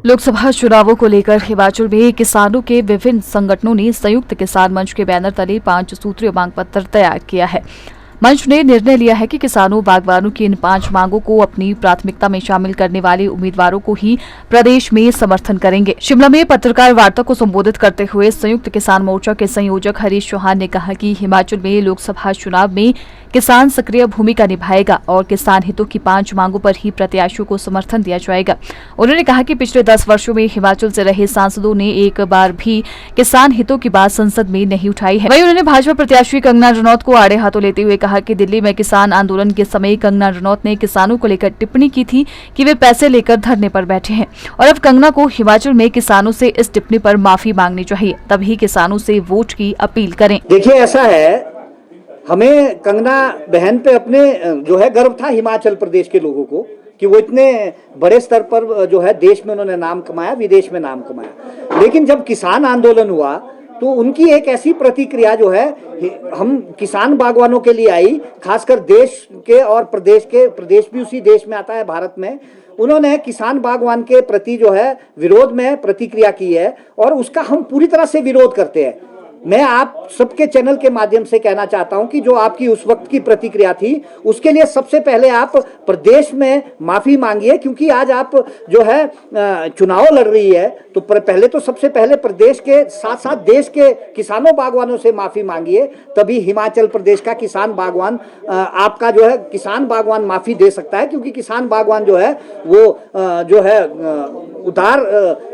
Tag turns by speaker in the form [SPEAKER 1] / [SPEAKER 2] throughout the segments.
[SPEAKER 1] लोकसभा चुनावों को लेकर हिमाचल में किसानों के विभिन्न संगठनों ने संयुक्त किसान मंच के बैनर तले 5 सूत्रीय मांग पत्र तैयार किया है। मंच ने निर्णय लिया है कि किसानों बागवानों की इन 5 मांगों को अपनी प्राथमिकता में शामिल करने वाले उम्मीदवारों को ही प्रदेश में समर्थन करेंगे। शिमला में पत्रकार वार्ता को संबोधित करते हुए संयुक्त किसान मोर्चा के संयोजक हरीश चौहान ने कहा कि हिमाचल में लोकसभा चुनाव में किसान सक्रिय भूमिका निभाएगा और किसान हितों की 5 मांगों पर ही प्रत्याशियों को समर्थन दिया जाएगा। उन्होंने कहा कि पिछले 10 वर्षों में हिमाचल से रहे सांसदों ने एक बार भी किसान हितों की बात संसद में नहीं उठाई है। वहीं उन्होंने भाजपा प्रत्याशी कंगना रनौत को आड़े हाथों लेते हुए कहा कि दिल्ली में किसान आंदोलन के समय कंगना रनौत ने किसानों को लेकर टिप्पणी की थी कि वे पैसे लेकर धरने पर बैठे हैं और अब कंगना को हिमाचल में किसानों से इस टिप्पणी पर माफी मांगनी चाहिए, तभी किसानों से वोट की अपील करें।
[SPEAKER 2] देखिए, ऐसा है, हमें कंगना बहन पे अपने जो है गर्व था हिमाचल प्रदेश के लोगों को कि वो इतने बड़े स्तर पर जो है देश में उन्होंने नाम कमाया, विदेश में नाम कमाया। लेकिन जब किसान आंदोलन हुआ तो उनकी एक ऐसी प्रतिक्रिया जो है, हम किसान बागवानों के लिए आई, खासकर देश के और प्रदेश भी उसी देश में आता है भारत में, उन्होंने किसान बागवान के प्रति जो है विरोध में प्रतिक्रिया की है और उसका हम पूरी तरह से विरोध करते हैं। मैं आप सबके चैनल के माध्यम से कहना चाहता हूं कि जो आपकी उस वक्त की प्रतिक्रिया थी उसके लिए सबसे पहले आप प्रदेश में माफी मांगिए, क्योंकि आज आप जो है चुनाव लड़ रही है तो पहले तो सबसे पहले प्रदेश के साथ साथ देश के किसानों बागवानों से माफी मांगिए, तभी हिमाचल प्रदेश का किसान बागवान आपका जो है किसान बागवान माफी दे सकता है। क्योंकि किसान बागवान जो है वो जो है उदार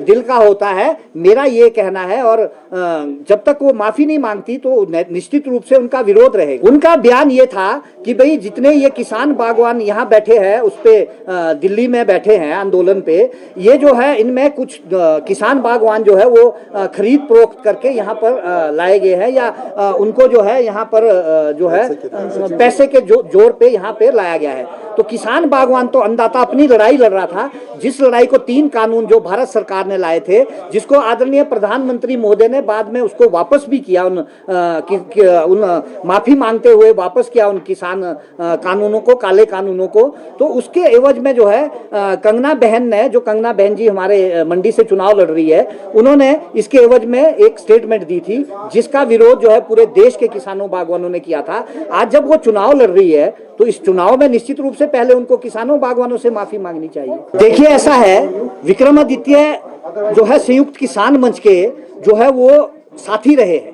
[SPEAKER 2] दिल का होता है, मेरा ये कहना है। और जब तक वो माफी नहीं मांगती तो निश्चित रूप से उनका विरोध रहेगा। उनका बयान ये था कि भाई जितने ये किसान बागवान यहाँ बैठे हैं, उस पे दिल्ली में बैठे हैं आंदोलन पे, ये जो है इनमें कुछ किसान बागवान जो है वो खरीद फरोख्त करके यहाँ पर लाए गए हैं या उनको जो है यहाँ पर जो है पैसे के जोर पे यहाँ पे लाया गया है। तो किसान बागवान तो अन्नदाता अपनी लड़ाई लड़ रहा था, जिस लड़ाई को 3 कानून जो भारत सरकार ने लाए थे, जिसको आदरणीय प्रधानमंत्री महोदय ने बाद में उसको वापस भी किया, उन माफी मांगते हुए वापस किया उन किसान कानूनों को, काले कानूनों को। तो उसके एवज में जो है कंगना बहन ने, जो कंगना बहन जी हमारे मंडी से चुनाव लड़ रही है, उन्होंने इसके एवज में एक स्टेटमेंट दी थी जिसका विरोध जो है पूरे देश के किसानों बागवानों ने किया था। आज जब वो चुनाव लड़ रही है तो इस चुनाव में निश्चित रूप से पहले उनको किसानों बागवानों से माफी मांगनी चाहिए। देखिए, ऐसा है, विक्रमादित्य जो है संयुक्त किसान मंच के जो है वो साथी रहे हैं।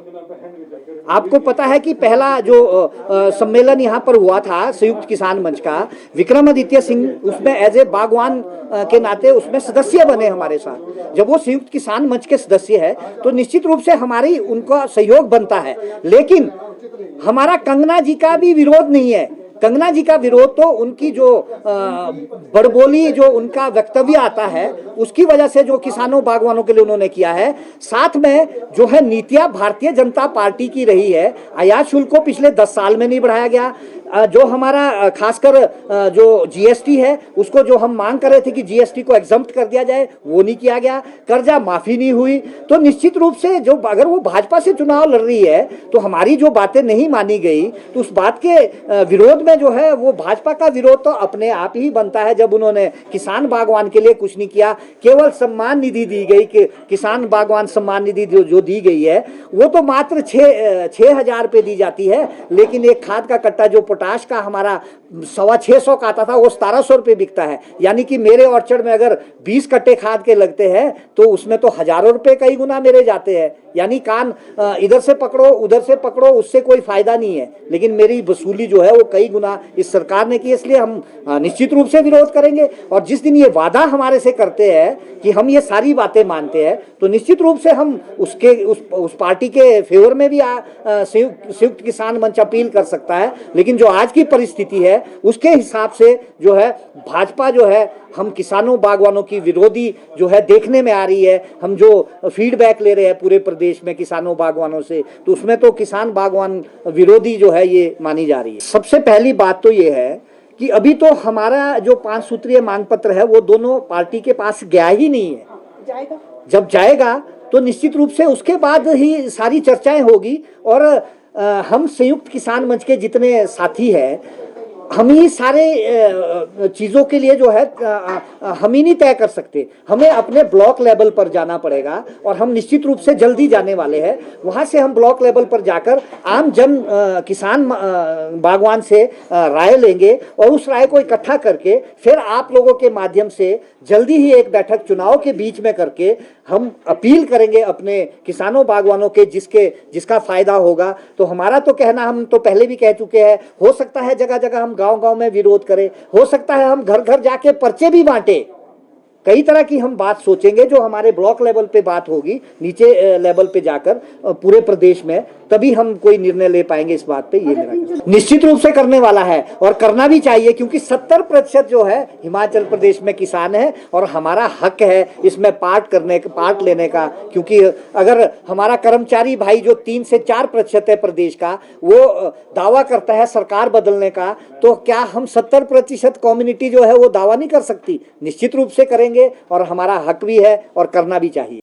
[SPEAKER 2] आपको पता है कि पहला जो सम्मेलन यहाँ पर हुआ था संयुक्त किसान मंच का, विक्रमादित्य सिंह उसमें एज ए बागवान के नाते उसमें सदस्य बने हमारे साथ। जब वो संयुक्त किसान मंच के सदस्य है तो निश्चित रूप से हमारी उनका सहयोग बनता है। लेकिन हमारा कंगना जी का भी विरोध नहीं है। कंगना जी का विरोध तो उनकी जो बड़बोली जो उनका वक्तव्य आता है उसकी वजह से जो किसानों बागवानों के लिए उन्होंने किया है। साथ में जो है नीतियां भारतीय जनता पार्टी की रही है, आयात शुल्क को पिछले 10 साल में नहीं बढ़ाया गया। जो हमारा खासकर जो जीएसटी है उसको जो हम मांग कर रहे थे कि जीएसटी को एग्जम्प्ट कर दिया जाए, वो नहीं किया गया। कर्जा माफी नहीं हुई। तो निश्चित रूप से जो अगर वो भाजपा से चुनाव लड़ रही है तो हमारी जो बातें नहीं मानी गई तो उस बात के विरोध में जो है वो भाजपा का विरोध तो अपने आप ही बनता है। जब उन्होंने किसान बागवान के लिए कुछ नहीं किया, केवल सम्मान निधि दी गई कि किसान बागवान सम्मान निधि जो दी गई है वो तो मात्र 6,000 रुपये दी जाती है। लेकिन एक खाद का कट्टा जो पोटाश का हमारा 625 का आता था वो 1700 रुपये बिकता है। यानी कि मेरे ऑर्चर्ड में अगर 20 कट्टे खाद के लगते हैं तो उसमें तो हजारों रुपए कई गुना मेरे जाते हैं। यानी कान इधर से पकड़ो उधर से पकड़ो, उससे कोई फायदा नहीं है। लेकिन मेरी वसूली जो है वो कई गुना इस सरकार ने की, इसलिए हम निश्चित रूप से विरोध करेंगे। और जिस दिन ये वादा हमारे से करते हैं कि हम ये सारी बातें मानते हैं तो निश्चित रूप से हम उस पार्टी के फेवर में भी संयुक्त किसान मंच अपील कर सकता है। लेकिन जो आज की परिस्थिति है उसके हिसाब से जो है भाजपा जो है हम किसानों बागवानों की विरोधी जो है देखने में आ रही है। हम जो फीडबैक ले रहे हैं पूरे प्रदेश में किसानों बागवानों से, तो उसमें तो किसान बागवान विरोधी जो है ये मानी जा रही है। सबसे पहली बात तो ये है कि अभी तो हमारा जो 5 सूत्रीय मांग पत्र है वो दोनों पार्टी के पास गया ही नहीं है। जब जाएगा तो निश्चित रूप से उसके बाद ही सारी चर्चाएं होगी। और हम संयुक्त किसान मंच के जितने साथी हैं हम ही सारे चीज़ों के लिए जो है हम ही नहीं तय कर सकते, हमें अपने ब्लॉक लेवल पर जाना पड़ेगा और हम निश्चित रूप से जल्दी जाने वाले हैं। वहाँ से हम ब्लॉक लेवल पर जाकर आम जन किसान बागवान से राय लेंगे और उस राय को इकट्ठा करके फिर आप लोगों के माध्यम से जल्दी ही एक बैठक चुनाव के बीच में करके हम अपील करेंगे अपने किसानों बागवानों के जिसका फायदा होगा। तो हमारा तो कहना, हम तो पहले भी कह चुके हैं, हो सकता है जगह जगह हम गांव-गांव में विरोध करें, हो सकता है हम घर घर जाके पर्चे भी बांटे, कई तरह की हम बात सोचेंगे जो हमारे ब्लॉक लेवल पे बात होगी, नीचे लेवल पे जाकर पूरे प्रदेश में, तभी हम कोई निर्णय ले पाएंगे इस बात पे। ये मेरा निश्चित रूप से करने वाला है और करना भी चाहिए, क्योंकि 70% जो है हिमाचल प्रदेश में किसान है और हमारा हक है इसमें पार्ट लेने का। क्योंकि अगर हमारा कर्मचारी भाई जो 3 से 4% है प्रदेश का, वो दावा करता है सरकार बदलने का, तो क्या हम 70% कम्युनिटी जो है वो दावा नहीं कर सकती? निश्चित रूप से करेंगे और हमारा हक भी है और करना भी चाहिए।